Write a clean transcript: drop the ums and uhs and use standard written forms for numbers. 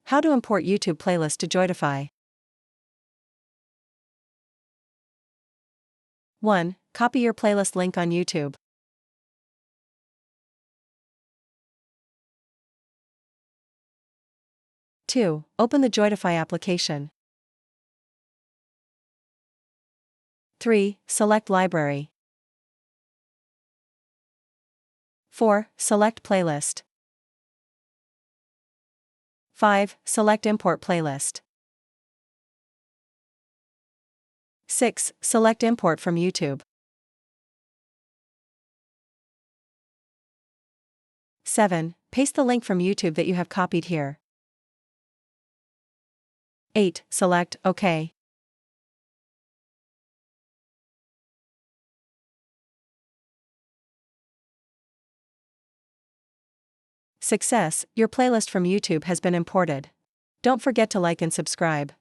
How to import YouTube playlist to Joytify. 1. Copy your playlist link on YouTube. 2. Open the Joytify application. 3. Select Library. 4. Select Playlist. 5. Select Import Playlist. 6. Select Import from YouTube. 7. Paste the link from YouTube that you have copied here. 8. Select OK. Success, your playlist from YouTube has been imported. Don't forget to like and subscribe.